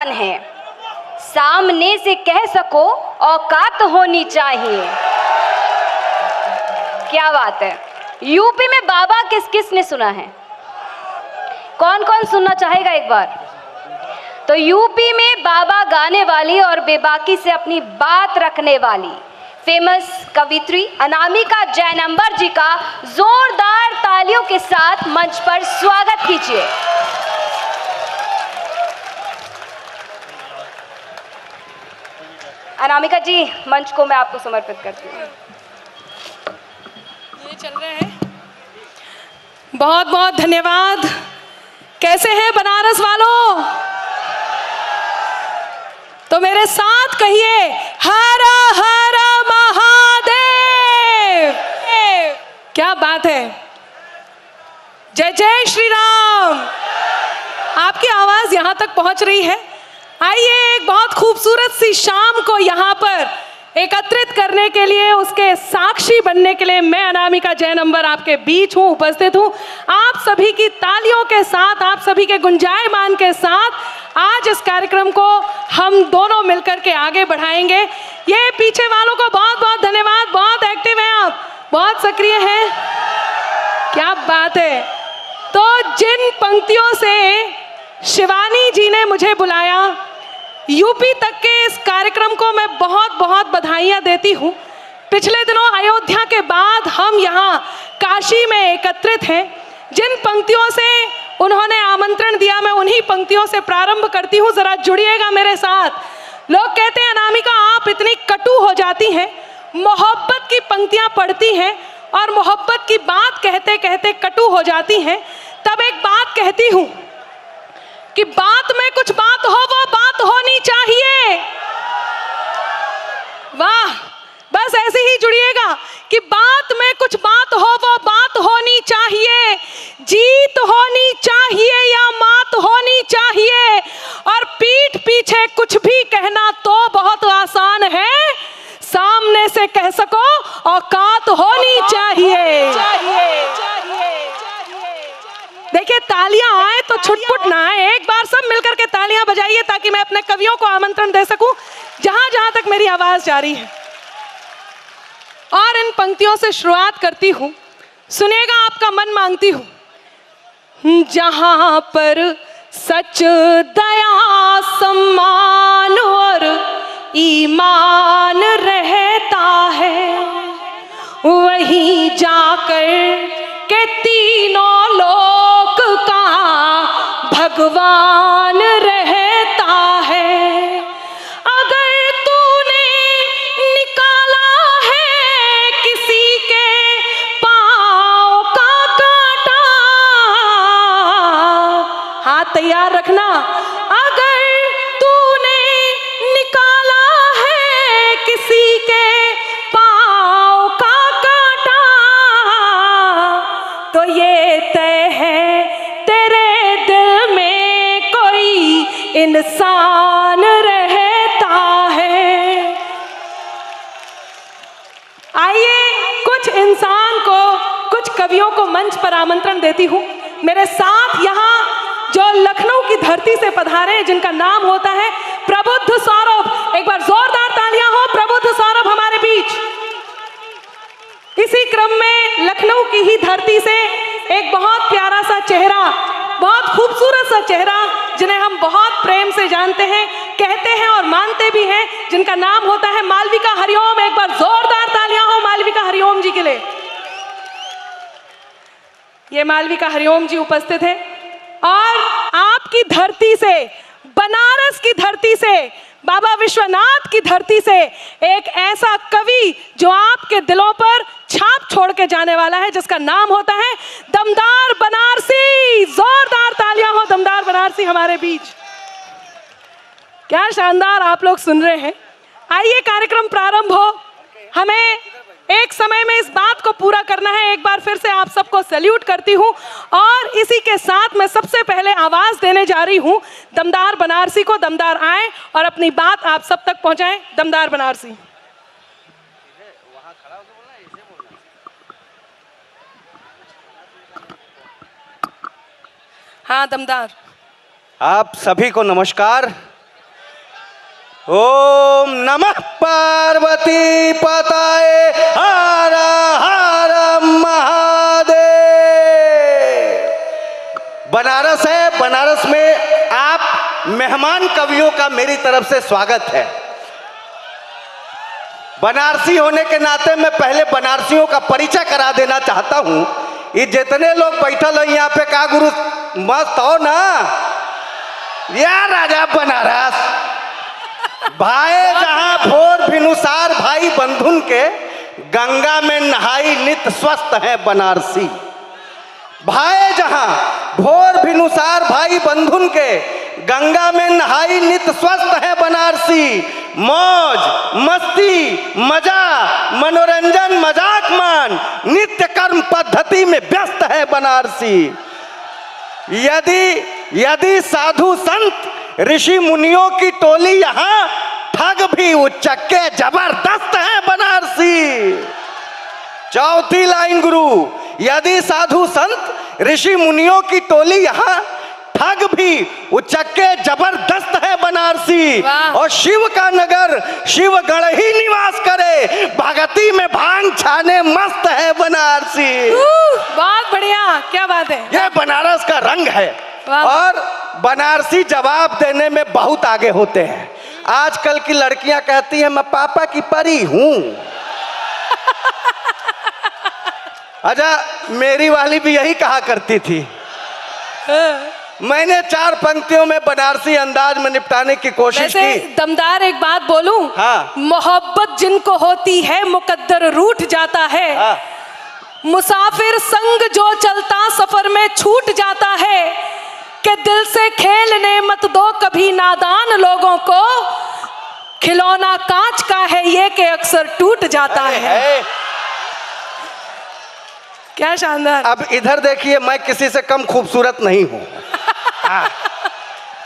है, सामने से कह सको औकात होनी चाहिए। क्या बात है। यूपी में बाबा किस किस ने सुना है? कौन कौन सुनना चाहेगा एक बार? तो यूपी में बाबा गाने वाली और बेबाकी से अपनी बात रखने वाली फेमस कवित्री अनामिका जैनंबर जी का जोरदार तालियों के साथ मंच पर स्वागत कीजिए। अनामिका जी, मंच को मैं आपको समर्पित करती हूँ। ये चल रहे हैं। बहुत बहुत धन्यवाद। कैसे हैं बनारस वालों? तो मेरे साथ कहिए, हर हर महादेव। क्या बात है। जय जय श्री राम। आपकी आवाज यहां तक पहुंच रही है। आइए, एक बहुत खूबसूरत सी शाम को यहाँ पर एकत्रित करने के लिए, उसके साक्षी बनने के लिए मैं अनामिका जैनंबर आपके बीच हूँ, उपस्थित हूँ। आप सभी की तालियों के साथ, आप सभी के गुंजायमान के साथ आज इस कार्यक्रम को हम दोनों मिलकर के आगे बढ़ाएंगे। ये पीछे वालों को बहुत बहुत धन्यवाद। बहुत एक्टिव हैं आप, बहुत सक्रिय हैं। क्या बात है। तो जिन पंक्तियों से शिवानी जी ने मुझे बुलाया, यूपी तक के इस कार्यक्रम को मैं बहुत बहुत बधाइयाँ देती हूँ। पिछले दिनों अयोध्या के बाद हम यहाँ काशी में एकत्रित हैं। जिन पंक्तियों से उन्होंने आमंत्रण दिया, मैं उन्हीं पंक्तियों से प्रारंभ करती हूँ। ज़रा जुड़िएगा मेरे साथ। लोग कहते हैं अनामिका आप इतनी कटु हो जाती हैं, मोहब्बत की पंक्तियाँ पढ़ती हैं और मोहब्बत की बात कहते कहते कटु हो जाती हैं। तब एक बात कहती हूँ कि बात में कुछ बात हो, वो बात होनी चाहिए। वाह, बस ऐसे ही जुड़िएगा कि बात में कुछ बात हो, वो बात होनी चाहिए। जीत होनी चाहिए या मात होनी चाहिए। और पीठ पीछे कुछ भी कहना तो बहुत आसान है, सामने से कह सको औकात होनी चाहिए। देखिए, तालियां आए तो छुटपुट ना आए। एक बार सब मिलकर के तालियां बजाइए ताकि मैं अपने कवियों को आमंत्रण दे सकूं जहां जहां तक मेरी आवाज जा रही है। और इन पंक्तियों से शुरुआत करती हूं, सुनिएगा, आपका मन मांगती हूं। जहां पर सच, दया, सम्मान और ईमान रहता है, वहीं जाकर के तीनों लोक का भगवान रहता है। अगर तूने निकाला है किसी के पाँव का कांटा, हाथ तैयार रखना। अगर तूने निकाला है किसी के पाँव का कांटा, तो ये तय है तेरे दिल में कोई इंसान रहता है। आइए, कुछ इंसान को, कुछ कवियों को मंच पर आमंत्रण देती हूँ। मेरे साथ यहाँ जो लखनऊ की धरती से पधारे हैं, जिनका नाम होता है प्रबुद्ध सौरभ। एक बार जोरदार तालियां हो प्रबुद्ध सौरभ हमारे बीच। इसी क्रम में लखनऊ की ही धरती से एक बहुत प्यारा सा चेहरा, बहुत खूबसूरत सा चेहरा, जिन्हें हम बहुत प्रेम से जानते हैं, कहते हैं और मानते भी हैं, जिनका नाम होता है मालविका हरिओम। एक बार जोरदार तालियां हो मालविका हरिओम जी के लिए। ये मालविका हरिओम जी उपस्थित हैं और आपकी धरती से, बनारस की धरती से, बाबा विश्वनाथ की धरती से एक ऐसा कवि जो आपके दिलों पर छाप छोड़ के जाने वाला है, जिसका नाम होता है दमदार बनारसी। जोरदार तालियां हो दमदार बनारसी हमारे बीच। क्या शानदार आप लोग सुन रहे हैं। आइए, कार्यक्रम प्रारंभ हो। हमें एक समय में इस बात को पूरा करना है। एक बार फिर से आप सबको सैल्यूट करती हूँ और इसी के साथ मैं सबसे पहले आवाज देने जा रही हूँ दमदार बनारसी को। दमदार आए और अपनी बात आप सब तक पहुंचाएं। दमदार बनारसी। हाँ, दमदार। आप सभी को नमस्कार। ओम नमः पार्वती पताये हर हर महादेव। बनारस है, बनारस में आप मेहमान कवियों का मेरी तरफ से स्वागत है। बनारसी होने के नाते मैं पहले बनारसियों का परिचय करा देना चाहता हूं। ये जितने लोग बैठल हो यहाँ पे, का गुरु मस्त हो ना यार, राजा बनारस भाई जहां भोर भिनुसार भाई बंधुन के गंगा में नहाई नित स्वस्थ है बनारसी। भाई जहां भोर भिनुसार भाई बंधुन के गंगा में नहाई नित स्वस्थ है बनारसी। मौज मस्ती मजा मनोरंजन मजाक मान नित्य कर्म पद्धति में व्यस्त है बनारसी। यदि साधु संत ऋषि मुनियों की टोली यहाँ, ठग भी उच्चक्के जबरदस्त है बनारसी। चौथी लाइन गुरु, यदि साधु संत ऋषि मुनियों की टोली यहाँ, ठग भी उच्चक्के जबरदस्त है बनारसी। और शिव का नगर शिवगढ़ ही निवास करे, भगती में भांग छाने मस्त है बनारसी। बहुत बढ़िया, क्या बात है। ये बनारस का रंग है। और बनारसी जवाब देने में बहुत आगे होते हैं। आजकल की लड़कियां कहती हैं मैं पापा की परी हूं। अच्छा, मेरी वाली भी यही कहा करती थी। मैंने 4 पंक्तियों में बनारसी अंदाज में निपटाने की कोशिश की। दमदार एक बात बोलूं? हाँ। मोहब्बत जिनको होती है मुकद्दर रूठ जाता है। हाँ। मुसाफिर संग जो चलता सफर में छूट जाता है, कि दिल से खेलने मत दो कभी नादान लोगों को, खिलौना कांच का है ये कि अक्सर टूट जाता है। क्या शानदार। अब इधर देखिए, मैं किसी से कम खूबसूरत नहीं हूं।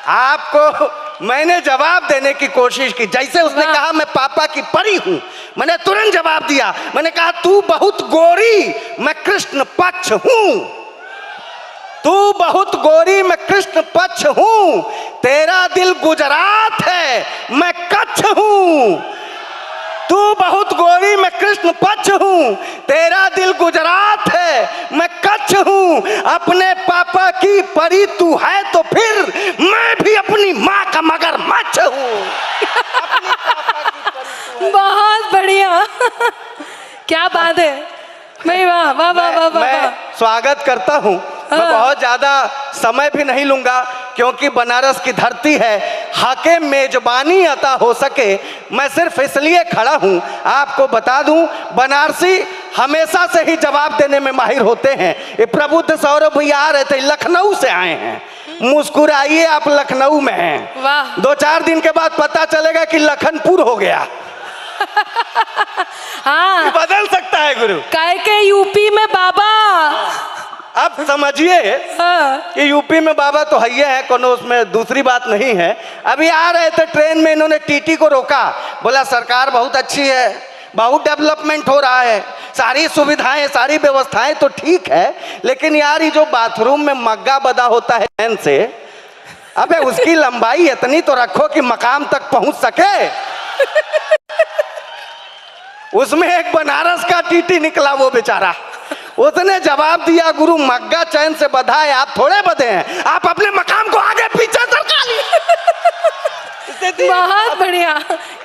आपको मैंने जवाब देने की कोशिश की। जैसे उसने कहा मैं पापा की परी हूं, मैंने तुरंत जवाब दिया। मैंने कहा तू बहुत गोरी, मैं कृष्ण पक्ष हूं। तू बहुत गोरी, मैं कृष्ण पक्ष हूं। तेरा दिल गुजरात है, मैं कच्छ हूं। तू बहुत गोरी, मैं कृष्ण पक्ष हूं। तेरा दिल गुजरात है, मैं कच्छ हूं। अपने पापा की परी तू है तो फिर मैं भी अपनी माँ का मगरमच्छ हूं। बहुत बढ़िया। क्या बात है। मैं वाह वाह वाह वाह वाह। स्वागत करता हूं। मैं बहुत ज्यादा समय भी नहीं लूंगा, क्योंकि बनारस की धरती है। हके मेजबानी अता हो सके, मैं सिर्फ इसलिए खड़ा हूं। आपको बता दूं, बनारसी हमेशा से ही जवाब देने में माहिर होते हैं। ये प्रबुद्ध सौरभ भैया आ रहे थे, लखनऊ से आए हैं। मुस्कुराइए, आप लखनऊ में हैं। वाह। 2-4 दिन के बाद पता चलेगा कि लखनपुर हो गया। हाँ, बदल सकता है गुरु। काय के यूपी में बाबा। अब समझिए कि यूपी में बाबा तो है है, कोनो उसमें दूसरी बात नहीं है। अभी आ रहे थे ट्रेन में, इन्होंने टीटी को रोका। बोला सरकार बहुत अच्छी है, बहुत डेवलपमेंट हो रहा है, सारी सुविधाएं सारी व्यवस्थाएं तो ठीक है, लेकिन यार ये जो बाथरूम में मग्गा बदा होता है ट्रेन से, अबे उसकी लंबाई इतनी तो रखो कि मकाम तक पहुंच सके। उसमें एक बनारस का टीटी निकला, वो बेचारा। उसने जवाब दिया गुरु मग्गा चैन से बधा है, आप थोड़े बधे हैं, आप अपने मकाम को आगे पीछे सरका लीजिए। बहुत बढ़िया,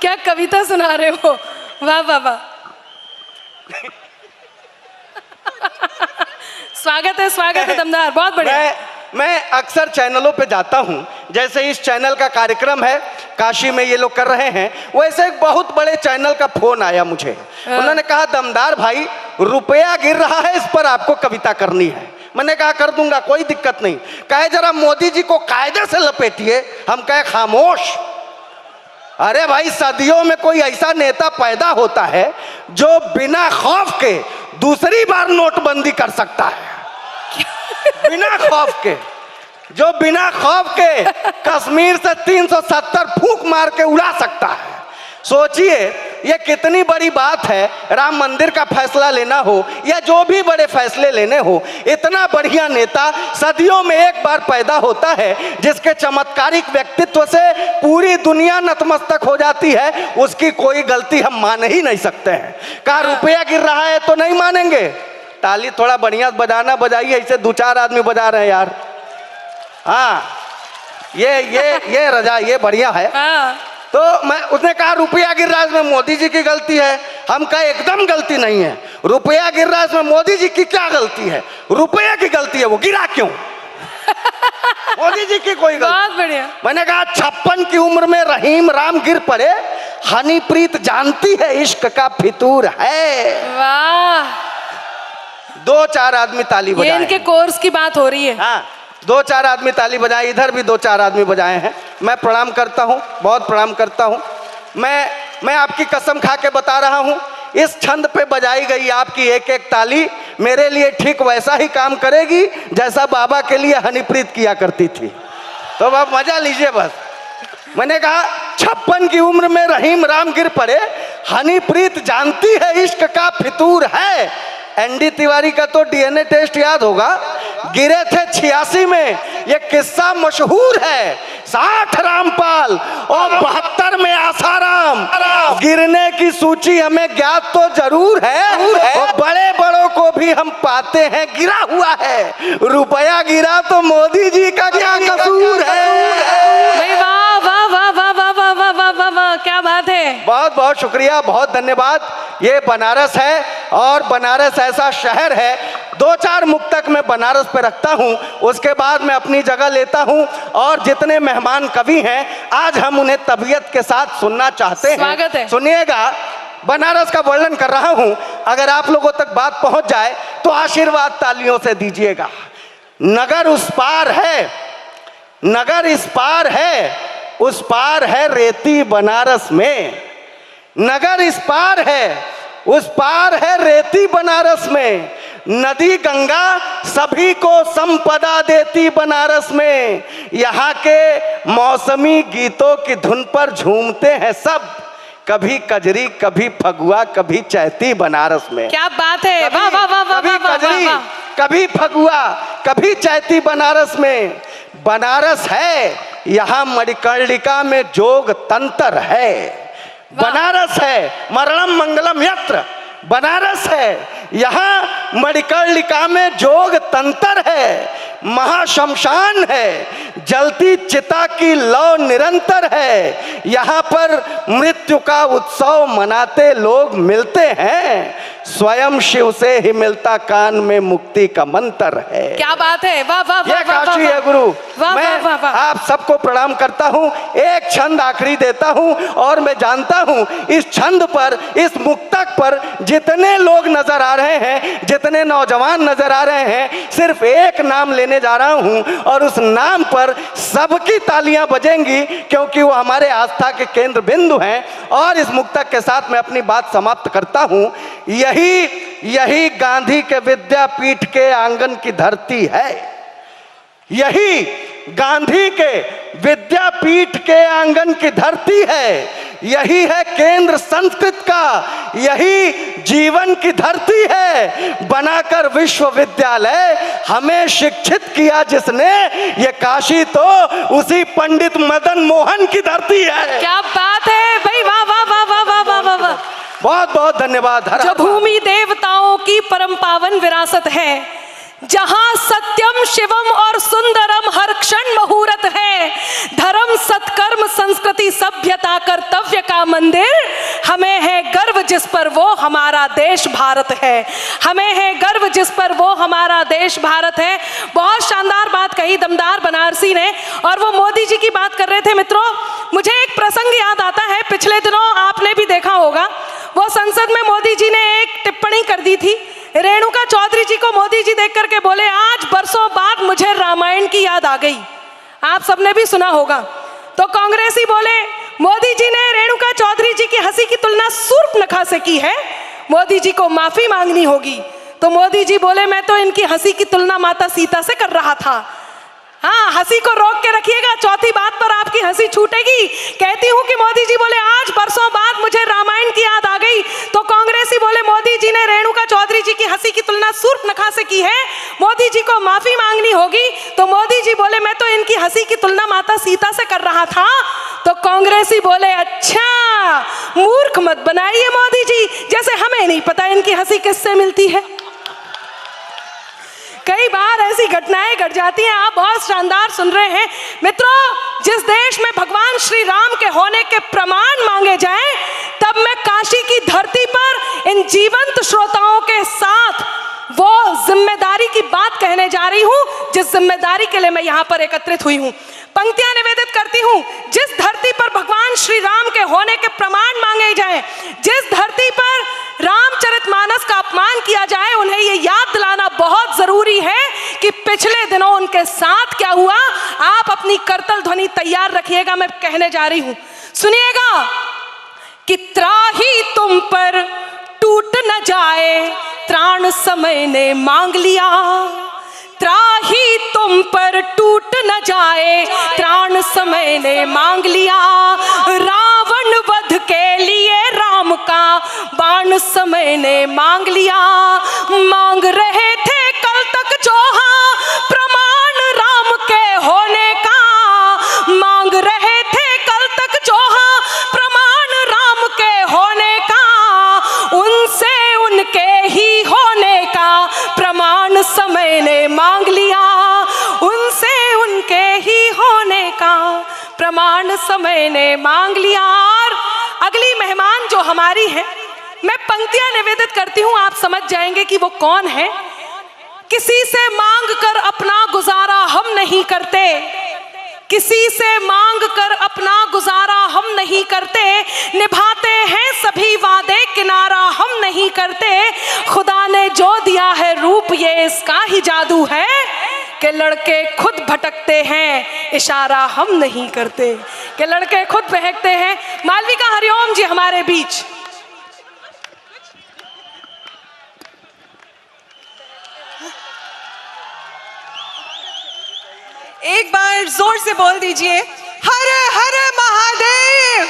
क्या कविता सुना रहे हो। वाह वाह वाह। स्वागत है दमदार, बहुत बढ़िया। मैं अक्सर चैनलों पे जाता हूं, जैसे इस चैनल का कार्यक्रम है, काशी में ये लोग कर रहे हैं, वैसे एक बहुत बड़े चैनल का फोन आया मुझे। उन्होंने कहा दमदार भाई, रुपया गिर रहा है, इस पर आपको कविता करनी है। मैंने कहा कर दूंगा, कोई दिक्कत नहीं। कहे जरा मोदी जी को कायदे से लपेटिए। हम कहे खामोश। अरे भाई, सदियों में कोई ऐसा नेता पैदा होता है जो बिना खौफ के दूसरी बार नोटबंदी कर सकता है। बिना खौफ के, जो बिना खौफ के कश्मीर से 370 फूंक मार के उड़ा सकता है। सोचिए ये कितनी बड़ी बात है, राम मंदिर का फैसला लेना हो या जो भी बड़े फैसले लेने हो, इतना बढ़िया नेता सदियों में एक बार पैदा होता है जिसके चमत्कारिक व्यक्तित्व से पूरी दुनिया नतमस्तक हो जाती है। उसकी कोई गलती हम मान ही नहीं सकते हैं। कहा रुपया गिर रहा है तो नहीं मानेंगे, ताली थोड़ा बढ़िया बजाना, बजाइए, ऐसे 2-4 आदमी बजा रहे हैं यार। हाँ, ये रजा, ये बढ़िया है। तो मैं, उसने कहा रुपया गिर रहा है इसमें मोदी जी की गलती है। हम कहा एकदम गलती नहीं है, रुपया गिर रहा है इसमें मोदी जी की क्या गलती है, रुपया की गलती है, वो गिरा क्यों? मोदी जी की कोई गलती। बहुत बढ़िया। मैंने कहा 56 की उम्र में रहीम राम गिर पड़े, हनीप्रीत जानती है इश्क का फितूर है। वाह, 2-4 आदमी ताली ये बजाए। इनके कोर्स की बात हो रही है। हाँ, 2-4 आदमी ताली बजाए, इधर भी 2-4 आदमी बजाए हैं। मैं प्रणाम करता हूँ, बहुत प्रणाम करता हूँ। मैं आपकी कसम खा के बता रहा हूँ, इस छंद पे बजाई गई आपकी एक एक ताली मेरे लिए ठीक वैसा ही काम करेगी जैसा बाबा के लिए हनीप्रीत किया करती थी। तो अब मजा लीजिए बस। मैंने कहा 56 की उम्र में रहीम राम गिर पड़े, हनीप्रीत जानती है इश्क का फितूर है। एनडी तिवारी का तो डीएनए टेस्ट याद होगा, गिरे थे 86 में, ये किस्सा मशहूर है। 60 रामपाल और 72 में आसाराम। गिरने की सूची हमें ज्ञात तो जरूर है और बड़े बड़ों को भी हम पाते हैं गिरा हुआ है। रुपया गिरा तो मोदी जी का क्या कसूर है? भाई वाह वाह वाह वाह वाह वाह वाह वाह वाह वाह, क्या बात है। बहुत बहुत शुक्रिया, बहुत धन्यवाद। ये बनारस है और बनारस ऐसा शहर है, 2-4 मुक्तक मैं बनारस पे रखता हूँ, उसके बाद मैं अपनी जगह लेता हूँ और जितने मेहमान कवि हैं आज हम उन्हें तबीयत के साथ सुनना चाहते हैं। स्वागत है। सुनिएगा, बनारस का वर्णन कर रहा हूँ, अगर आप लोगों तक बात पहुँच जाए तो आशीर्वाद तालियों से दीजिएगा। नगर उस पार है, नगर इस पार है, उस पार है रेती बनारस में। नगर इस पार है, उस पार है रेती बनारस में। नदी गंगा सभी को संपदा देती बनारस में। यहाँ के मौसमी गीतों की धुन पर झूमते हैं सब, कभी कजरी, कभी फगुआ, कभी चैती बनारस में। क्या बात है, वाह वाह वाह वाह कभी वाह वाह कजरी, वाह। कभी फगुआ, कभी चैती बनारस में। बनारस है, यहाँ मणिकर्णिका में जोग तंत्र है। बनारस है, मरणम मंगलम यत्र। बनारस है, यहाँ मणिकर्णिका में जोग तंत्र है। महाशमशान है, जलती चिता की लौ निरंतर है। यहाँ पर मृत्यु का उत्सव मनाते लोग मिलते हैं। स्वयं शिव से ही मिलता कान में मुक्ति का मंत्र है। क्या बात है, वाह वाह वाह ये वाह काशी वाह, है गुरु। वाह मैं वाह वाह वाह। आप सबको प्रणाम करता हूँ। एक छंद आखिरी देता हूँ और मैं जानता हूँ इस छंद पर, इस मुक्तक पर जितने लोग नजर आ रहे हैं, जितने नौजवान नजर आ रहे हैं, सिर्फ एक नाम लेने जा रहा हूँ और उस नाम पर सबकी तालियां बजेंगी क्योंकि वो हमारे आस्था के केंद्र बिंदु हैं। और इस मुक्तक के साथ मैं अपनी बात समाप्त करता हूँ। यही गांधी के विद्यापीठ के आंगन की धरती है। यही गांधी के विद्यापीठ के आंगन की धरती है। यही है केंद्र संस्कृत का, यही जीवन की धरती है। बनाकर विश्वविद्यालय हमें शिक्षित किया जिसने, ये काशी तो उसी पंडित मदन मोहन की धरती है। क्या बात है भाई, वाह वाह वाह वाह वाह वाह वाह वाह। बहुत बहुत धन्यवाद। जो भूमि देवताओं की परम पावन विरासत है, जहां सत्यम शिवम और सुंदरम हर क्षण मुहूर्त है। धर्म सत्कर्म संस्कृति सभ्यता कर्तव्य का मंदिर, हमें है गर्व जिस पर वो हमारा देश भारत है। हमें है गर्व जिस पर वो हमारा देश भारत है। बहुत शानदार बात कही दमदार बनारसी ने। और वो मोदी जी की बात कर रहे थे मित्रों, मुझे एक प्रसंग याद आता है। पिछले दिनों आपने भी देखा होगा, वो संसद में मोदी जी ने एक टिप्पणी कर दी थी। रेणुका चौधरी जी को मोदी जी देख करके बोले, आज बरसों बाद मुझे रामायण की याद आ गई। आप सबने भी सुना होगा। तो कांग्रेसी बोले, मोदी जी ने रेणुका चौधरी जी की हंसी की तुलना सूर्पनखा से की है, मोदी जी को माफी मांगनी होगी। तो मोदी जी बोले, मैं तो इनकी हंसी की तुलना माता सीता से कर रहा था। हाँ, हंसी को रोक के रखिएगा, चौथी बात पर आपकी हंसी छूटेगी। कहती हूँ कि मोदी जी बोले आज बरसों बाद मुझे रामायण की याद आ गई, तो कांग्रेसी बोले मोदी जी ने रेणुका चौधरी जी की हंसी की तुलना शूर्पणखा से की है, मोदी जी को माफी मांगनी होगी। तो मोदी जी बोले मैं तो इनकी हंसी की तुलना माता सीता से कर रहा था। तो कांग्रेसी बोले अच्छा, मूर्ख मत बनाइए मोदी जी, जैसे हमें नहीं पता इनकी हंसी किससे मिलती है। कई बार ऐसी घटनाएं घट जाती हैं। आप बहुत शानदार सुन रहे हैं मित्रों। जिस देश में भगवान श्री राम के होने के प्रमाण मांगे जाएं, तब मैं काशी की धरती पर इन जीवंत श्रोताओं के साथ वो जिम्मेदारी की बात कहने जा रही हूं जिस जिम्मेदारी के लिए मैं यहां पर एकत्रित हुई हूं। पंक्तियां निवेदित करती हूं। जिस धरती पर भगवान श्री राम के होने के प्रमाण मांगे जाएं, जिस धरती पर रामचरितमानस का अपमान किया जाए, उन्हें ये याद दिलाना बहुत जरूरी है कि पिछले दिनों उनके साथ क्या हुआ। आप अपनी करतल ध्वनि तैयार रखिएगा, मैं कहने जा रही हूं, सुनिएगा कि त्राही तुम पर टूट न जाए, त्राण समय ने मांग लिया। त्राही तुम पर टूट न जाए, त्राण समय ने मांग लिया। रावण वध के लिए राम का बाण समय ने मांग लिया। मांग रहे थे कल तक जोहा प्रमाण राम के होने का, मांग रहे थे कल तक जोहा प्रमाण राम के होने का। उनसे उनके ही होने का प्रमाण समय ने मांग लिया। उनसे उनके ही होने का प्रमाण समय ने मांग लिया। और अगली मेहमान जो हमारी है, मैं पंक्तियां निवेदित करती हूं, आप समझ जाएंगे कि वो कौन है। किसी से मांग कर अपना गुजारा हम नहीं करते, किसी से मांग कर अपना गुजारा हम नहीं करते, निभाते हैं सभी वादे किनारा हम नहीं करते। खुदा ने जो दिया है रूप ये इसका ही जादू है कि लड़के खुद भटकते हैं, इशारा हम नहीं करते, कि लड़के खुद बहकते हैं। मालविका हरिओम जी हमारे बीच। एक बार जोर से बोल दीजिए हर हर महादेव।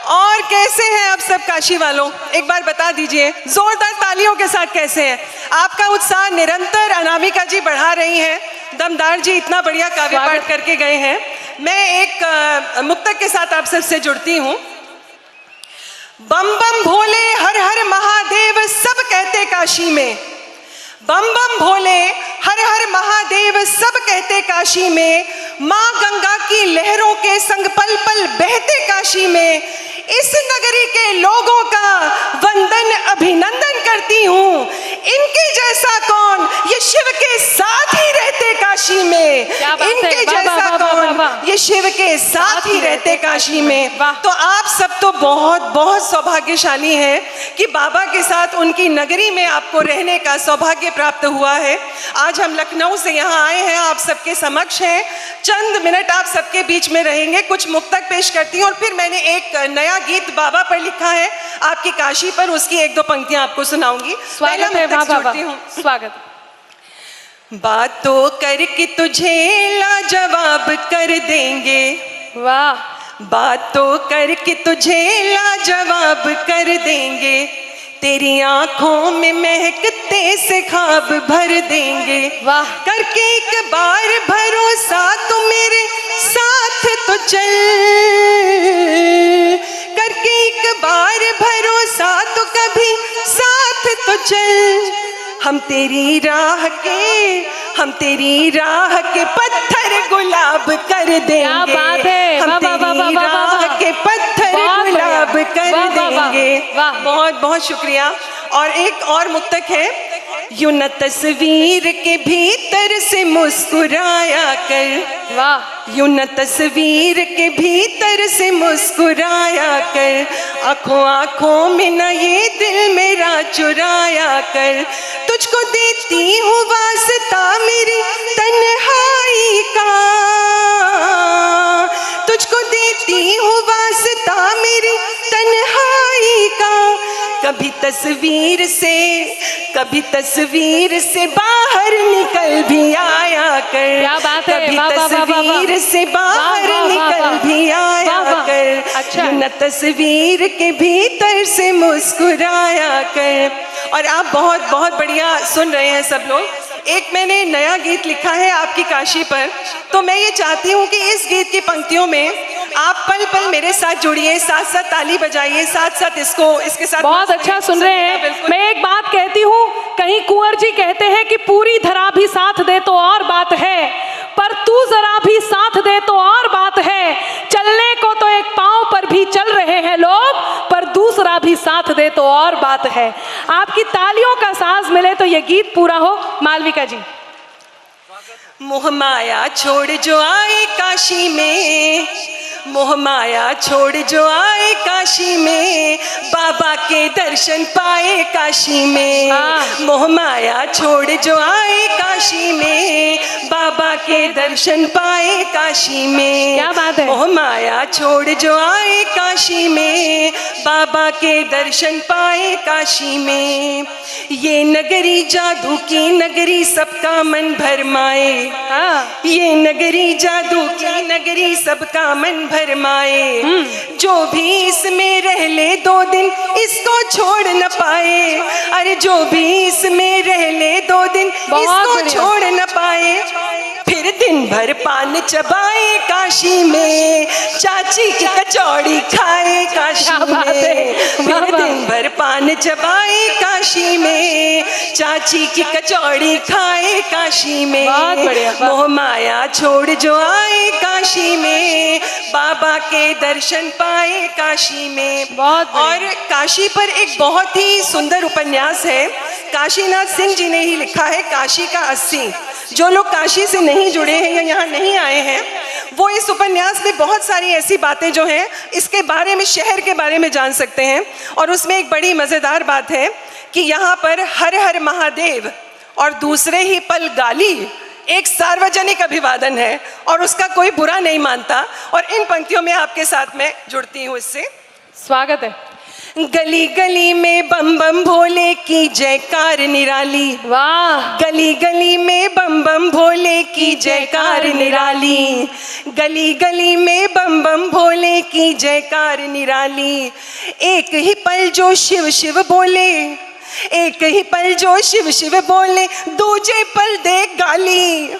और कैसे हैं आप सब काशी वालों, एक बार बता दीजिए जोरदार तालियों के साथ कैसे हैं। आपका उत्साह निरंतर अनामिका जी बढ़ा रही हैं। दमदार जी इतना बढ़िया काव्य पाठ करके गए हैं। मैं एक मुक्तक के साथ आप सबसे जुड़ती हूँ। बम बम भोले हर हर महादेव सब कहते काशी में, बम बम भोले हर हर महादेव सब कहते काशी में। माँ गंगा की लहरों के संग पल पल बहते काशी में। इस नगरी के लोगों का वंदन अभिनंदन करती हूँ। इनके जैसा कौन, ये शिव के साथ ही रहते काशी में। इनके जैसा कौन, ये शिव के साथ ही रहते काशी में। तो आप सब तो बहुत बहुत सौभाग्यशाली हैं कि बाबा के साथ उनकी नगरी में आपको रहने का सौभाग्य प्राप्त हुआ है। आज हम लखनऊ से यहाँ आए हैं, आप सबके समक्ष हैं। चंद मिनट आप सबके बीच में रहेंगे, कुछ मुक्तक पेश करती हूँ और फिर मैंने एक नया गीत बाबा पर लिखा है आपकी काशी पर, उसकी एक दो पंक्तियां आपको सुनाऊंगी। स्वागत है बाबा, स्वागत। बातों करके तुझे लाजवाब कर देंगे, वाह। बातों करके तुझे लाजवाब कर देंगे। तेरी आंखों में महकते से ख्वाब भर देंगे। वाह। करके एक बार भरोसा तो मेरे साथ तो चल, करके एक बार भरोसा तो कभी साथ तो चल। हम तेरी राह के पत्थर गुलाब कर देंगे। क्या बात है, हम तेरी राह के पत्थर गुलाब कर देंगे। बहुत बहुत शुक्रिया। और एक और मुक्तक है। यूं न तस्वीर के भीतर से मुस्कुराया कर, वाह। यूं न तस्वीर के भीतर से मुस्कुराया कर, आंखों आंखों में न ये दिल मेरा चुराया कर। तुझको देती हूँ वास्ता मेरी तन्हाई का, तुझको देती हूँ वास्ता मेरी तन्हाई का। कभी तस्वीर से कभी तस्वीर से बाहर निकल भी आया कर, क्या बात है, कभी वाह, वाह, वाह, वाह, तस्वीर वाह। से बाहर वाह, वाह, निकल वाह, भी आया वाह, वाह। कर, अच्छा। न तस्वीर के भीतर से मुस्कुराया कर। और आप बहुत बहुत बढ़िया सुन रहे हैं सब लोग। एक मैंने नया गीत लिखा है आपकी काशी पर, तो मैं ये चाहती हूँ कि इस गीत की पंक्तियों में आप पल पल मेरे साथ जुड़िए, साथ साथ ताली बजाइए, साथ साथ इसके साथ बहुत अच्छा सुन रहे हैं। बिल्कुल। मैं एक बात कहती हूँ, कहीं कुंवर जी कहते हैं कि पूरी धरा भी साथ दे तो और बात है, पर तू जरा भी साथ दे तो और बात है। चलने को तो एक पांव पर भी चल रहे हैं लोग, पर दूसरा भी साथ दे तो और बात है। आपकी तालियों का साज मिले तो ये गीत पूरा हो। मालविका जी। मोह माया छोड़ जो आए काशी में, मोह माया छोड़ जो आए काशी में, बाबा के दर्शन पाए काशी में। मोह माया छोड़ जो आए काशी में, बाबा के दर्शन पाए काशी में। क्या बात है। मोह माया छोड़ जो आए काशी में, बाबा के दर्शन पाए काशी में। ये नगरी जादू की नगरी, सबका मन भरमाए। ये नगरी जादू की नगरी, सबका मन भरमाए। जो भी इसमें रह ले 2 दिन, इसको छोड़ न पाए। अरे जो भी इसमें रह ले 2 दिन, इसको छोड़ न पाए। फिर दिन भर पान चबाए काशी में, चाची की कचौड़ी खाए काशी में। फिर दिन भर पान चबाए काशी में, चाची की कचौड़ी खाए काशी में। मोह माया छोड़ जो आए काशी में, बाबा के दर्शन पाए काशी में। और काशी पर एक बहुत ही सुंदर उपन्यास है, काशीनाथ सिंह जी ने ही लिखा है, काशी का 80। जो लोग काशी से नहीं जुड़े हैं या यहाँ नहीं आए हैं, वो इस उपन्यास में बहुत सारी ऐसी बातें जो हैं इसके बारे में, शहर के बारे में जान सकते हैं। और उसमें एक बड़ी मज़ेदार बात है कि यहाँ पर हर हर महादेव और दूसरे ही पल गाली एक सार्वजनिक अभिवादन है और उसका कोई बुरा नहीं मानता। और इन पंक्तियों में आपके साथ मैं जुड़ती हूँ, इससे स्वागत है। गली गली में बम बम भोले की जयकार निराली। वाह। गली गली में बम बम भोले की जयकार निराली। गली गली में बम बम भोले की जयकार निराली। एक ही पल जो शिव शिव बोले, एक ही पल जो शिव शिव बोले, दूजे पल दे गाली।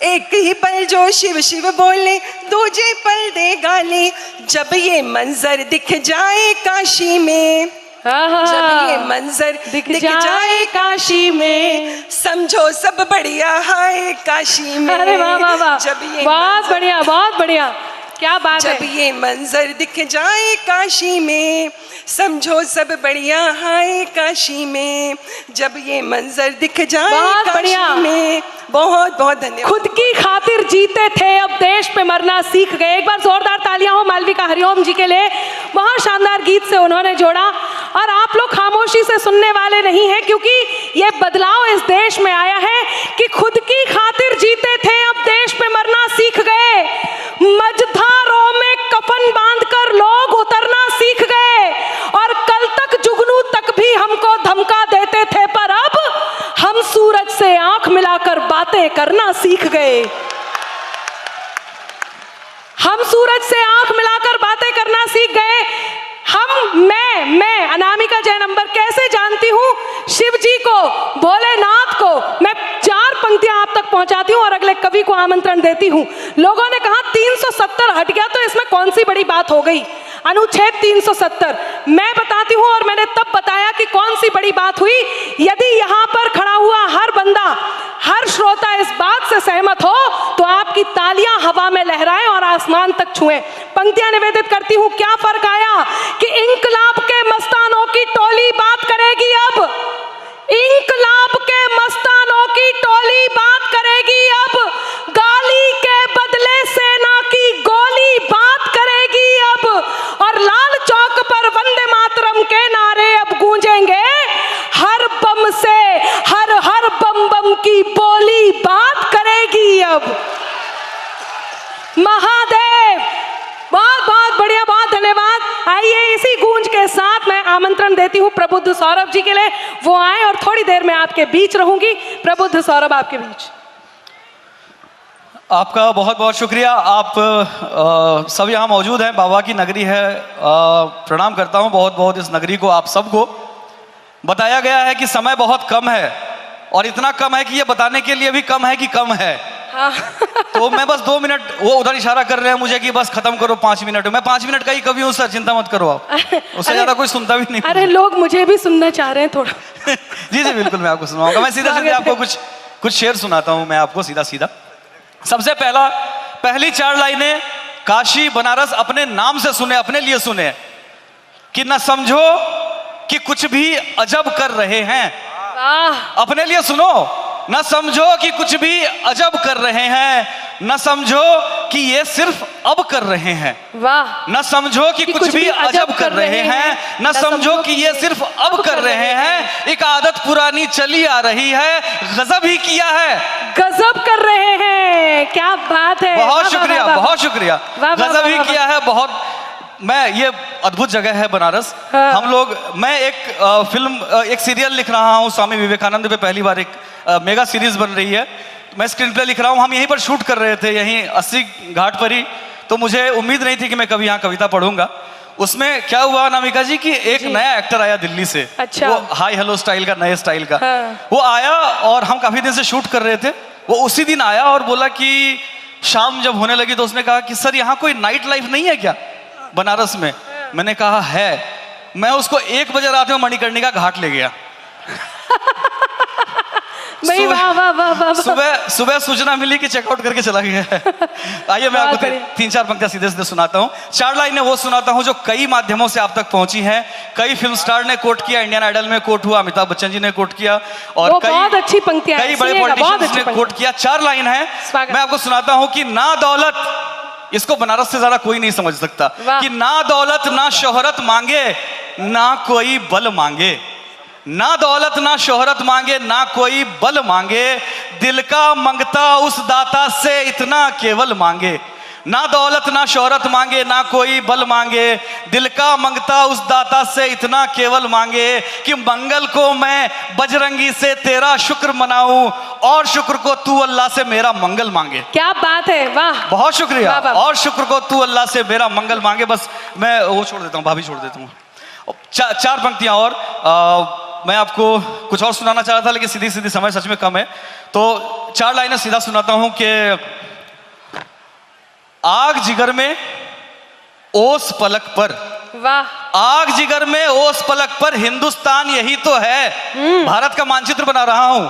एक ही पल जो शिव शिव बोले, दूजे पल दे गाली। जब ये मंजर दिख जाए काशी में, जब ये मंजर दिख जाए काशी में, समझो सब बढ़िया है काशी में। अरे वाह वाह वाह, जब ये बहुत बढ़िया, बहुत बढ़िया, क्या बात है। जब ये मंजर दिख जाए काशी में, समझो सब बढ़िया है काशी में। जब ये मंजर दिख जाए काशी में। बहुत बहुत धन्यवाद। खुद की खातिर जीते थे, अब देश पे मरना सीख गए। एक बार जोरदार तालियां हो मालविका हरिओम जी के लिए। बहुत शानदार गीत से उन्होंने जोड़ा। और आप लोग खामोशी से सुनने वाले नहीं हैं, क्योंकि ये बदलाव इस देश में आया है कि खुद की खातिर जीते थे, अब देश पे मरना सीख गए। मझधारों में कफन बांधकर लोग उतरना सीख गए, और कल तक जुगनू तक भी हमको धमका देते थे, पर अब हम सूरज से आंख मिलाकर बातें करना सीख गए। हम सूरज से आंख मिलाकर बातें करना सीख गए। मैं अनामिका जैन नंबर कैसे जानती हूँ शिव जी को, भोलेनाथ को। मैं 4 पंक्तियां आप तक पहुंचाती हूँ और अगले कवि को आमंत्रण देती हूँ। लोगों ने कहा 370 हट गया तो इसमें कौन सी बड़ी बात हो गई, अनुच्छेद 370। मैं बताती हूँ, और मैंने तब बताया कि कौन सी बड़ी बात हुई। यदि यहाँ पर खड़ा हुआ हर बंदा, हर श्रोता इस बात से सहमत हो तो आपकी तालियां हवा में लहराएं और आसमान तक छुएं। पंक्तियां निवेदित करती हूँ। क्या फर्क आया कि इंकलाब के मस्तानों की टोली बात करेगी अब, इंकलाब के मस्तानों की टोली बात करेगी अब, गाली के बदले सेना की गोली बात करेगी अब, और लाल चौक पर वंदे मातरम के नारे अब गूंजेंगे। हर बम से हर हर बम बम की बोली बात करेगी अब। महादेव, बहुत बहुत बढ़िया, बहुत धन्यवाद। आइए इसी गूंज के साथ मैं आमंत्रण देती हूँ प्रबुद्ध सौरभ जी के लिए, वो आए और थोड़ी देर में आपके बीच रहूंगी। प्रबुद्ध सौरभ आपके बीच। आपका बहुत बहुत शुक्रिया। आप सब यहाँ मौजूद हैं, बाबा की नगरी है। प्रणाम करता हूँ बहुत बहुत इस नगरी को, आप सबको। बताया गया है कि समय बहुत कम है, और इतना कम है कि ये बताने के लिए भी कम है कि कम है। हाँ। तो मैं बस 2 मिनट, वो उधर इशारा कर रहे हैं मुझे कि बस खत्म करो 5 मिनट। मैं 5 मिनट का ही कवि हूँ सर, चिंता मत करो आप। उससे ज्यादा कोई सुनता भी नहीं। अरे लोग मुझे भी सुनना चाह रहे हैं थोड़ा। जी जी बिल्कुल, मैं आपको सुनाऊंगा। मैं सीधा सीधा आपको कुछ शेर सुनाता हूँ मैं आपको सीधा सीधा। सबसे पहली 4 लाइनें काशी बनारस अपने नाम से सुने, अपने लिए सुने कि न समझो कि कुछ भी अजब कर रहे हैं। वाह। अपने लिए सुनो, न समझो कि कुछ भी अजब कर रहे हैं, न समझो कि ये सिर्फ अब कर रहे हैं। वाह। न समझो कि कुछ भी अजब कर रहे हैं, न समझो कि ये सिर्फ अब कर रहे हैं। एक आदत पुरानी चली आ रही है, गजब ही किया है। गजब कर रहे हैं, क्या बात है। बहुत शुक्रिया, बहुत शुक्रिया। गजब ही किया है बहुत। मैं, ये अद्भुत जगह है बनारस। हाँ। हम लोग, मैं एक सीरियल लिख रहा हूँ स्वामी विवेकानंद पे, पहली बार एक मेगा सीरीज बन रही है। मैं स्क्रीन प्ले लिख रहा हूँ। हम यहीं पर शूट कर रहे थे, यहीं 80 घाट पर ही। तो मुझे उम्मीद नहीं थी कि मैं कभी यहाँ कविता पढ़ूंगा। उसमें क्या हुआ अनामिका जी कि एक नया एक्टर आया दिल्ली से। अच्छा। वो हाई हेलो स्टाइल का, नए स्टाइल का। हाँ। वो आया और हम काफी दिन से शूट कर रहे थे। वो उसी दिन आया और बोला कि शाम जब होने लगी तो उसने कहा कि सर यहाँ कोई नाइट लाइफ नहीं है क्या बनारस में? मैंने कहा है। मैं उसको 1 बजे रात में मणिकर्णिका घाट ले गया। सुबह सूचना मिली कि चेकआउट करके चला गया है। आइए मैं आपको 3-4 पंक्तियां सीधे सीधे सुनाता हूँ। 4 लाइनें वो सुनाता हूँ जो कई माध्यमों से आप तक पहुंची हैं। कई फिल्म स्टार ने कोट किया, इंडियन आइडल में कोट हुआ, अमिताभ बच्चन जी ने कोट किया, और बहुत अच्छी पंक्तियां, कई बड़े पॉलिटिशियंस ने कोट किया। 4 लाइन है, मैं आपको सुनाता हूँ कि ना दौलत, इसको बनारस से ज्यादा कोई नहीं समझ सकता, कि ना दौलत ना शोहरत मांगे ना कोई बल मांगे। ना दौलत ना शोहरत मांगे ना कोई बल मांगे, दिल का मंगता उस दाता से इतना केवल मांगे। ना दौलत ना शोहरत मांगे ना कोई बल मांगे, दिल का मंगता उस दाता से इतना केवल मांगे कि मंगल को मैं बजरंगी से तेरा शुक्र मनाऊं, और शुक्र को तू अल्लाह से मेरा मंगल मांगे। क्या बात है, वाह। बहुत शुक्रिया। वाह, वाह। और शुक्र को तू अल्लाह से मेरा मंगल मांगे। बस मैं वो छोड़ देता हूँ, भाभी छोड़ देता हूँ। 4 पंक्तियां और मैं आपको कुछ और सुनाना चाह रहा था, लेकिन सीधी सीधी समय सच में कम है, तो 4 लाइनें सीधा सुनाता हूं कि आग जिगर में ओस पलक पर, वाह। आग जिगर में ओस पलक पर, हिंदुस्तान यही तो है। भारत का मानचित्र बना रहा हूं।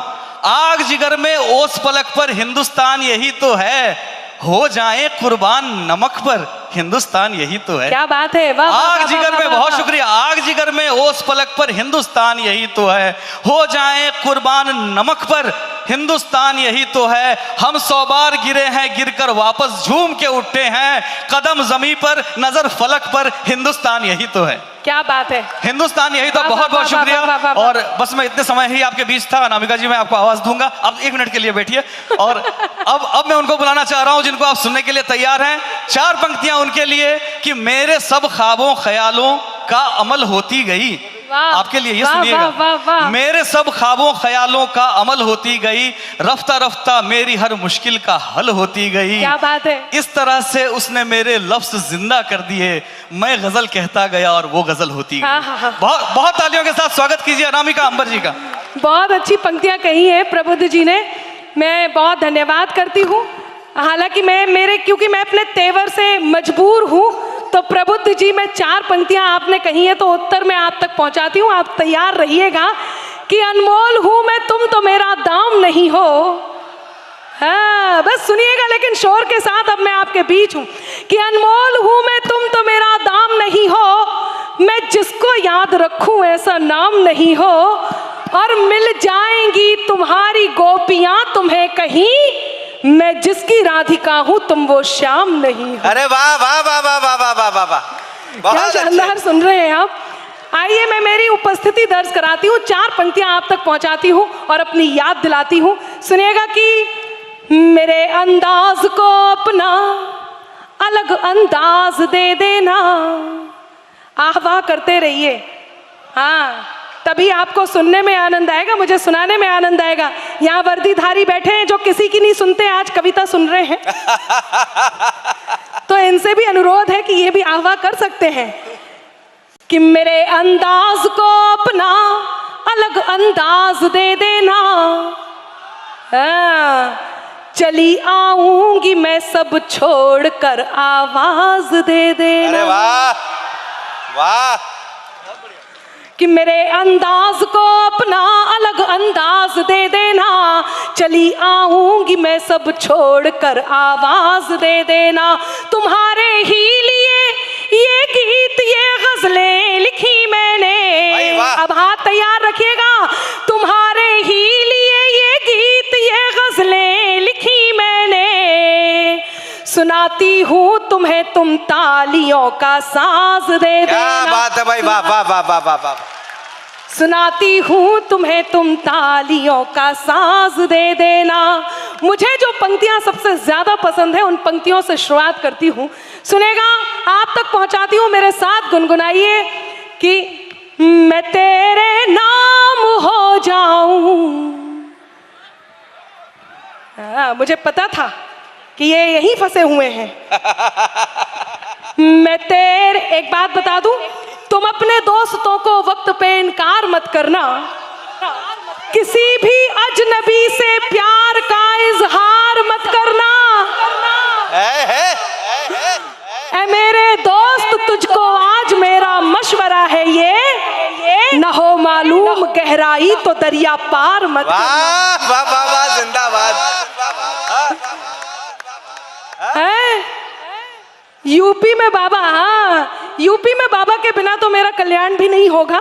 आग जिगर में ओस पलक पर, हिंदुस्तान यही तो है। हो जाए कुर्बान नमक पर, हिंदुस्तान यही तो है। क्या बात है, वाह। आग जिगर में, बहुत शुक्रिया। आग जिगर में ओस पलक पर, हिंदुस्तान यही तो है। हो जाए कुर्बान नमक पर, हिंदुस्तान यही तो है। हम 100 बार गिरे हैं, गिरकर वापस झूम के उठे हैं। कदम जमी पर, नजर फलक पर, हिंदुस्तान यही तो है। क्या बात है, हिंदुस्तान यही तो। बहुत बहुत शुक्रिया। और बस मैं इतने समय ही आपके बीच था। अनामिका जी, मैं आपको आवाज दूंगा, अब 1 मिनट के लिए बैठिए। और अब मैं उनको बुलाना चाह रहा हूं जिनको आप सुनने के लिए तैयार हैं। 4 पंक्तियां उनके लिए कि मेरे सब ख्वाबों ख्यालों का अमल होती गई। आपके लिए ये सुनिएगा। मेरे सब ख्वाबों ख्यालों का अमल होती गई, रफ्ता रफ्ता मेरी हर मुश्किल का हल होती गई। क्या बात है। इस तरह से उसने मेरे लफ्ज जिंदा कर दिए, मैं गजल कहता गया और वो गजल होती गई। बहुत बहुत तालियों के साथ स्वागत कीजिए अनामिका अंबर जी का। बहुत अच्छी पंक्तियां कही है प्रबुद्ध जी ने, मैं बहुत धन्यवाद करती हूँ। हालांकि क्योंकि मैं अपने तेवर से मजबूर हूँ, तो प्रबुद्ध जी, मैं 4 पंक्तियां आपने कही है तो उत्तर मैं आप तक पहुंचाती हूँ। आप तैयार रहिएगा कि अनमोल हूं मैं, तुम तो मेरा दाम नहीं हो। हाँ, बस सुनिएगा लेकिन शोर के साथ। अब मैं आपके बीच हूं कि अनमोल हूं मैं, तुम तो मेरा दाम नहीं हो। मैं जिसको याद रखूं ऐसा नाम नहीं हो, और मिल जाएंगी तुम्हारी गोपियां तुम्हें कहीं। मैं जिसकी राधिका हूं तुम वो श्याम नहीं हो। अरे वाह वाह वाह वाह वाह वाह वाह वाह वाह, क्या बहुत शानदार अच्छे। सुन रहे हैं आप। आइए मैं मेरी उपस्थिति दर्ज कराती हूँ, 4 पंक्तियां आप तक पहुंचाती हूँ और अपनी याद दिलाती हूँ। सुनिएगा कि मेरे अंदाज को अपना अलग अंदाज दे देना, आह्वाह करते रहिए। हाँ, तभी आपको सुनने में आनंद आएगा, मुझे सुनाने में आनंद आएगा। यहाँ वर्दीधारी बैठे हैं जो किसी की नहीं सुनते, आज कविता सुन रहे हैं। तो इनसे भी अनुरोध है कि ये भी आह्वाह कर सकते हैं कि मेरे अंदाज को अपना अलग अंदाज दे देना। हाँ, चली आऊंगी मैं सब छोड़कर आवाज दे देना। अरे वाह वाह। कि मेरे अंदाज को अपना अलग अंदाज दे देना, चली आऊंगी मैं सब छोड़कर आवाज दे देना। तुम्हारे ही लिए ये गीत ये गजलें लिखी मैंने। अब हाथ तैयार रखिएगा। तुम्हारे ही लिए ये गीत ये गजलें लिखी मैंने, सुनाती हूँ तुम्हें तुम तालियों का साज दे देना। क्या बात है भाई, वाह वाह वाह वाह वाह वाह। सुनाती हूँ तुम्हें तुम तालियों का साज दे देना। मुझे जो पंक्तियां सबसे ज्यादा पसंद है उन पंक्तियों से शुरुआत करती हूँ, सुनेगा, आप तक पहुंचाती हूँ, मेरे साथ गुनगुनाइए कि मैं तेरे नाम हो जाऊं। मुझे पता था कि ये यहीं फंसे हुए हैं। मैं तेरे, एक बात बता दूं, तुम अपने दोस्तों को वक्त पे इनकार मत करना। किसी भी अजनबी से प्यार का इजहार मत करना। ऐ मेरे दोस्त, तुझको आज मेरा मशवरा है ये, न हो मालूम गहराई तो दरिया पार मत करना। वाह वाह वाह वाह, जिंदाबाद। यूपी में बाबा, हाँ, यूपी में बाबा के बिना तो मेरा कल्याण भी नहीं होगा,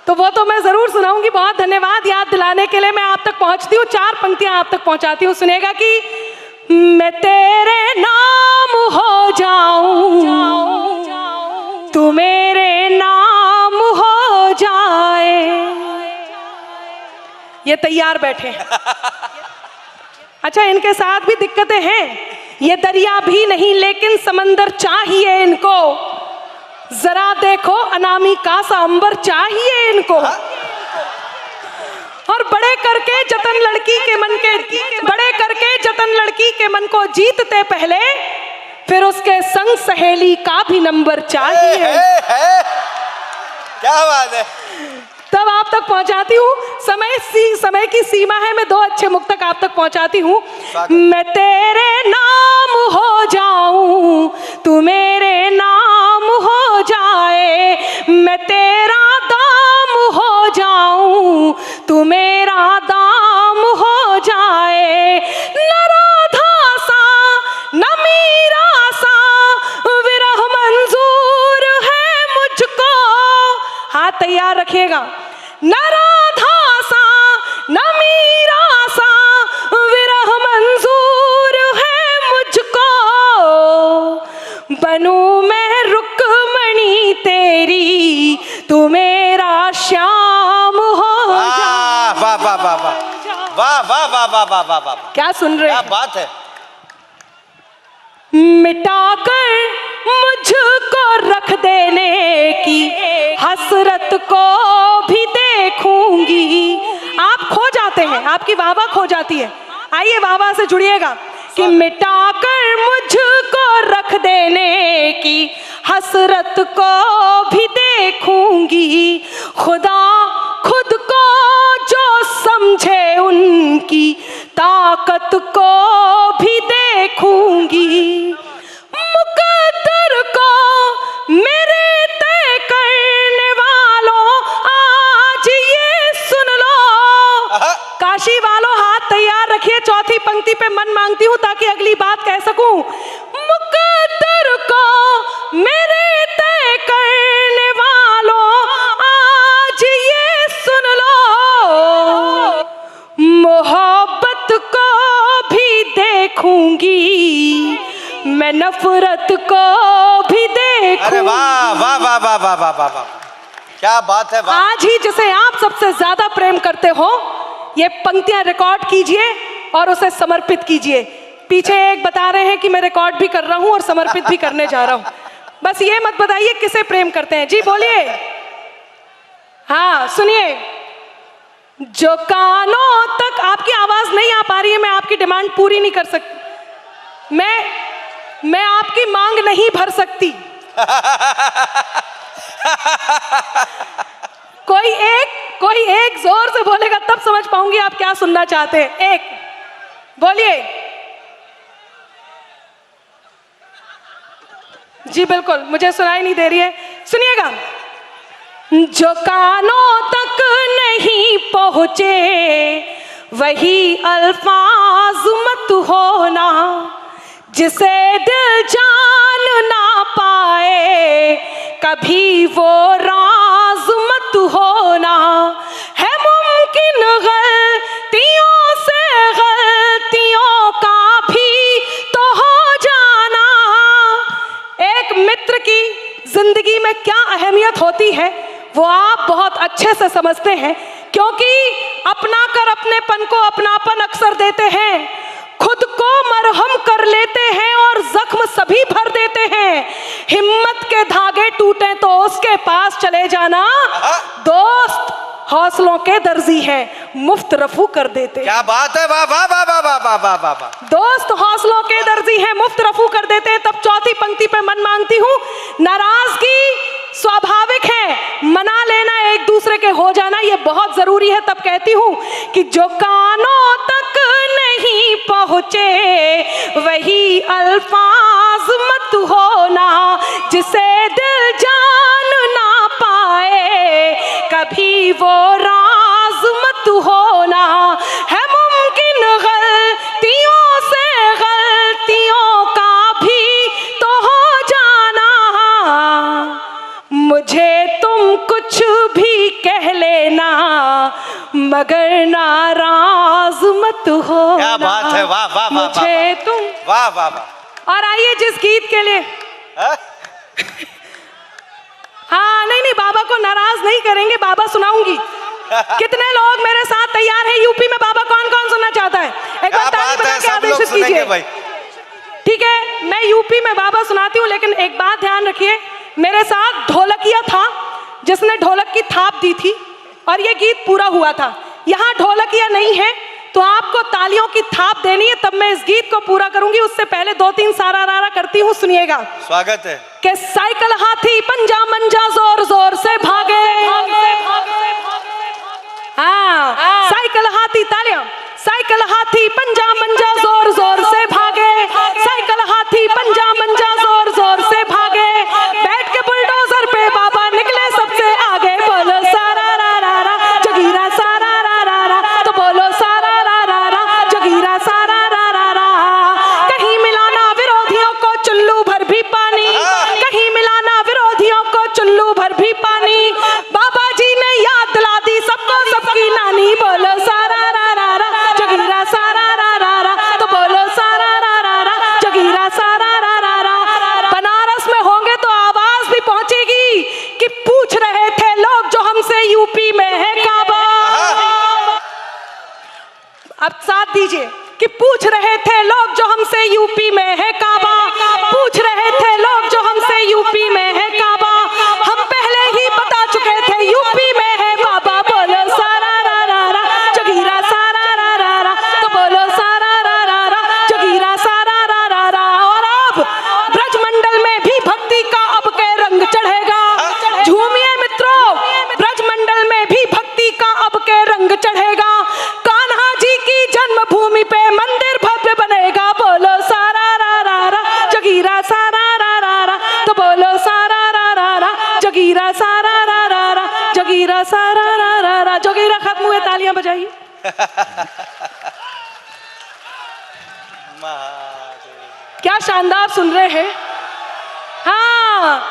तो वो तो मैं जरूर सुनाऊंगी। बहुत धन्यवाद याद दिलाने के लिए। मैं आप तक पहुंचती हूँ, 4 पंक्तियां आप तक पहुंचाती हूँ, सुनेगा कि मैं तेरे नाम हो जाऊं, तू मेरे नाम हो जाए। ये तैयार बैठे हैं। अच्छा, इनके साथ भी दिक्कतें हैं। ये दरिया भी नहीं लेकिन समंदर चाहिए इनको, जरा देखो अनामिका सा अंबर चाहिए इनको। और बड़े करके जतन लड़की के मन के, बड़े करके जतन लड़की के मन को जीतते पहले, फिर उसके संग सहेली का भी नंबर चाहिए। क्या बात है। तब आप तक पहुंचाती हूँ, समय की सीमा है, मैं 2 अच्छे मुक्तक आप तक पहुंचाती हूँ। मैं तेरे नाम हो जाऊं, तू मेरे नाम हो जाए, मैं तेरा दाम हो जाऊं, तू मेरा दाम हो जाए। न राधा सा न मीरा सा विरह मंजूर है मुझको। हाथ तैयार रखिएगा। न राधा सा न मीरा सा विरह मंजूर है मुझको, बनूं मैं रुक्मणी तेरी, तू मेरा श्याम हो जा। वाह वाह वाह वाह वाह वाह वाह वाह वाह वाह वाह। क्या सुन रहे हैं? क्या बात है। मिटाकर मुझको रख देने की हसरत को भी देखूंगी। आप खो जाते हैं, आपकी वाहवाह खो जाती है। आइए वाहवाह से जुड़िएगा कि मिटाकर मुझको रख देने की हसरत को भी देखूंगी। खुदा खुद को जो समझे उनकी ताकत को भी देखूंगी। मुकद्दर को मेरे तय करने वालों आज ये सुन लो। काशी वालों हाथ तैयार रखिए, चौथी पंक्ति पे मन मांगती हूँ ताकि अगली बात कह सकूं। मुकद्दर को मेरे तय करने वालों आज ये सुन लो। मोहब्बत को भी देखूंगी, मैं नफरत को भी देखूंगी। अरे वाह वाह वाह वाह वाह वाह वाह वाह, क्या बात है। वाह। आज ही जिसे आप सबसे ज्यादा प्रेम करते हो, ये पंक्तियां रिकॉर्ड कीजिए और उसे समर्पित कीजिए। पीछे एक बता रहे हैं कि मैं रिकॉर्ड भी कर रहा हूं और समर्पित भी करने जा रहा हूं। बस ये मत बताइए किसे प्रेम करते हैं। जी बोलिए। हाँ सुनिए, जो कानों तक आपकी आवाज नहीं आ पा रही है, मैं आपकी डिमांड पूरी नहीं कर सकती, मैं आपकी मांग नहीं भर सकती। कोई एक जोर से बोलेगा तब समझ पाऊंगी आप क्या सुनना चाहते हैं। एक बोलिए। जी बिल्कुल, मुझे सुनाई नहीं दे रही है, सुनिएगा। जो कानों तक नहीं पहुंचे वही अल्फाज मत होना, जिसे दिल जान ना पाए कभी वो राज मत होना। है मुमकिन गलतियों से गलतियों का भी तो हो जाना। एक मित्र की जिंदगी में क्या अहमियत होती है वो आप बहुत अच्छे से समझते हैं, क्योंकि अपना कर अपनेपन को अपनापन अक्सर देते हैं, खुद को मरहम कर लेते हैं और जख्म सभी भर देते हैं। हिम्मत के धागे टूटे तो उसके पास चले जाना, दोस्त हौसलों के दर्जी हैं, मुफ्त रफू कर देते। क्या बात है, वाह वाह वाह वाह वाह वाह वाह वाह वाह। दोस्त हौसलों के दर्जी हैं, मुफ्त रफू कर देते हैं। तब चौथी पंक्ति पे मन मांगती हूँ, नाराजगी स्वाभाविक है, मना लेना एक दूसरे के हो जाना ये बहुत जरूरी है। तब कहती हूँ कि जो कानों तक नहीं पहुंचे वही अल्फाज मत होना, जिसे दिल जान ना पाए कभी वो राज मत होना। है मुमकिन गलतियों से गलतियों का भी तो हो जाना, मुझे तुम कुछ भी कह लेना मगर नाराज मत होना। क्या बात है, वाह वाह वाह, मुझे तुम वाह वाह वाह। और आइए जिस गीत के लिए हाँ नहीं बाबा को नाराज नहीं करेंगे, बाबा सुनाऊंगी। कितने लोग मेरे साथ तैयार हैं? यूपी में बाबा कौन कौन सुनना चाहता है? एक बार ताली बजा के आदेशित कीजिए। ठीक है, मैं यूपी में बाबा सुनाती हूँ, लेकिन एक बात ध्यान रखिए, मेरे साथ ढोलकिया था जिसने ढोलक की थाप दी थी और ये गीत पूरा हुआ था। यहाँ ढोलकिया नहीं है तो आपको तालियों की थाप देनी है, तब मैं इस गीत को पूरा करूंगी। उससे पहले 2-3 सारा रारा करती हूँ, सुनिएगा। स्वागत है। कि साइकिल हाथी पंजा मंजा जोर जोर से भागे, हाँ साइकिल हाथी, तालियां। साइकिल हाथी पंजा मंजा जोर जोर से भागे, साइकिल हाथी पंजा मंजा जोर जोर से भागे, बैठ के बुलडोजर पे बाबा निकले सबसे आगे। बोलो सारा रा रा रा जगीरा सारा रा रा रा, तो बोलो सारा रा रा रा जगीरा सारा रा रा रा। कहीं मिलाना विरोधियों को चुल्लू भर भी पानी, कहीं मिलाना विरोधियों को चुल्लू भर भी पानी। बाबा जी ने याद दिला दी सबको सबकी नानी। बोलो सारा रा रा रा जगीरा सारा रा रा रा, तो बोलो सारा रा रा रा जगीरा सारा रा रा रा। बनारस में होंगे तो आवाज भी पहुंचेगी कि पूछ रहे थे लोग जो हमसे यूपी में है काबा। अब साथ दीजिए कि पूछ रहे थे लोग जो हमसे यूपी में है काबा, पूछ रहे थे लोग जो हमसे यूपी में है काबा, हम पहले ही बता चुके थे यूपी में है बाबा। बोलो सारा रा रा रा जगीरा सारा रा रा रा, तो बोलो सारा रा रा रा जगीरा सारा रा रा रा। और अब ब्रजमंडल में भी भक्ति का अब के रंग चढ़ेगा। झूमिए मित्रों, ब्रजमंडल में भी भक्ति का अब के रंग चढ़ेगा। कान्हा जी की जन्मभूमि पे मंदिर भव्य बनेगा। बोलो सारा रा रा रा जगीरा सारा रा रा रा, तो बोलो सारा रा रा रा जगीरा सारा रा रा रा जगीरा सारा रा रा रा। जगीरा खत्म हुए, तालियां बजाइए। क्या शानदार सुन रहे हैं। हाँ,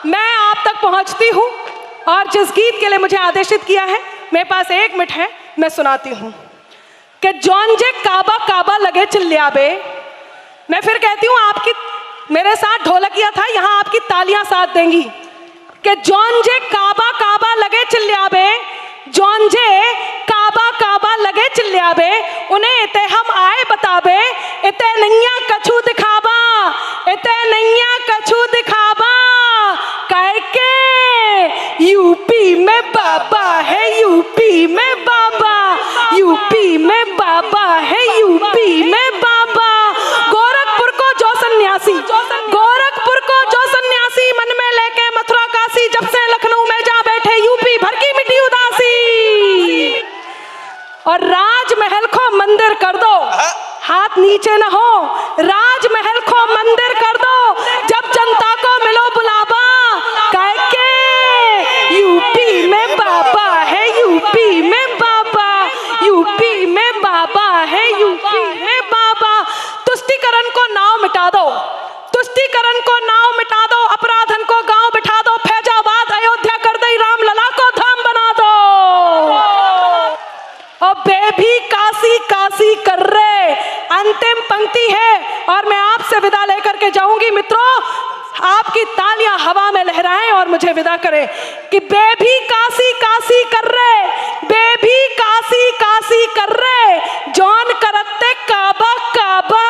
मैं आप तक पहुंचती हूँ और जिस गीत के लिए मुझे आदेशित किया है, मेरे पास 1 मिनट है, मैं सुनाती हूँ कि जौन जे काबा काबा लगे चिल्लाबे। मैं फिर कहती हूँ, आपकी मेरे साथ ढोलकिया था, यहाँ आपकी तालियां साथ देंगी कि जौन जे काबा काबा लगे चिल्लाबे, जौन जे काबा काबा लगे चिल्लाबे, उन्हें इते हम आए बताबे, इते नैया कछु दिखाबा, इते नैया कछु दिखाबा। में बाबा है, यूपी में बाबा, यूपी में बाबा है, यूपी में बाबा। गोरखपुर को जो सन्यासी, गोरखपुर को जो सन्यासी मन में लेके मथुरा काशी, जब से लखनऊ में जा बैठे यूपी भर की मिटी उदासी। और राजमहल को मंदिर कर दो, हाथ नीचे न हो, राजमहल को मंदिर कर दो, जब जनता को मिलो बुलावा, कह के यूपी में बाबा है, यूपी में बाबा, यूपी में बाबा है, यूपी में बाबा। तुष्टीकरण को नाव मिटा दो, तुष्टीकरण को नाव मिटा दो, अपराधन को गांव बिठा दो, फैजाबाद अयोध्या कर दे, रामलला को धाम बना दो। और बेबी काशी काशी कर रहे, अंतिम पंक्ति है और मैं आपसे विदा लेकर के जाऊंगी मित्रों। आपकी तालियां हवा में लहराएं और मुझे विदा करें कि बेबी काशी काशी कर रहे, बेबी काशी काशी कर रहे, जौन करते काबा काबा,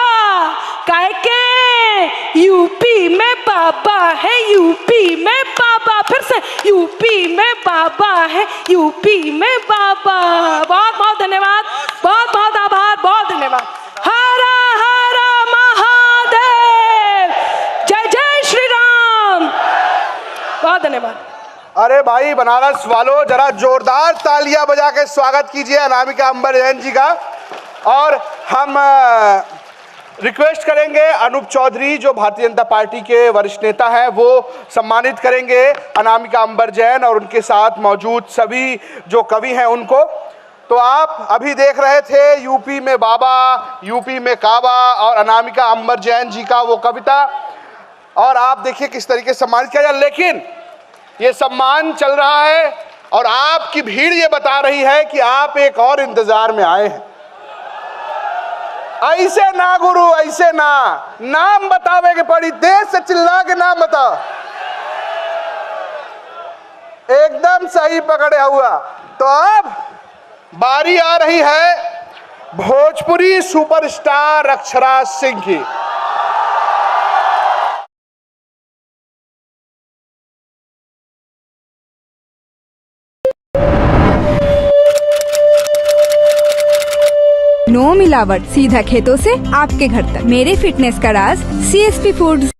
कह के यूपी में बाबा है, यूपी में बाबा। फिर से यूपी में बाबा है, यूपी में बाबा। बहुत बहुत धन्यवाद, बहुत बहुत आभार, बहुत धन्यवाद। हर हर महादेव, जय जय श्री राम। बहुत धन्यवाद। अरे भाई बनारस वालों, जरा जोरदार तालियां बजा के स्वागत कीजिए अनामिका अंबर जैन जी का। और हम रिक्वेस्ट करेंगे अनूप चौधरी जो भारतीय जनता पार्टी के वरिष्ठ नेता हैं, वो सम्मानित करेंगे अनामिका अंबर जैन और उनके साथ मौजूद सभी जो कवि हैं उनको। तो आप अभी देख रहे थे यूपी में बाबा, यूपी में काबा और अनामिका अंबर जैन जी का वो कविता, और आप देखिए किस तरीके से सम्मानित किया जाए। लेकिन ये सम्मान चल रहा है और आपकी भीड़ ये बता रही है कि आप एक और इंतजार में आए हैं। ऐसे ना गुरु, ऐसे ना, नाम बतावे के पड़ी, देश से चिल्ला के नाम बताओ। एकदम सही पकड़े हुआ। तो अब बारी आ रही है भोजपुरी सुपरस्टार अक्षरा सिंह की। नो मिलावट, सीधा खेतों से आपके घर तक। मेरे फिटनेस का राज CSP फूड्स।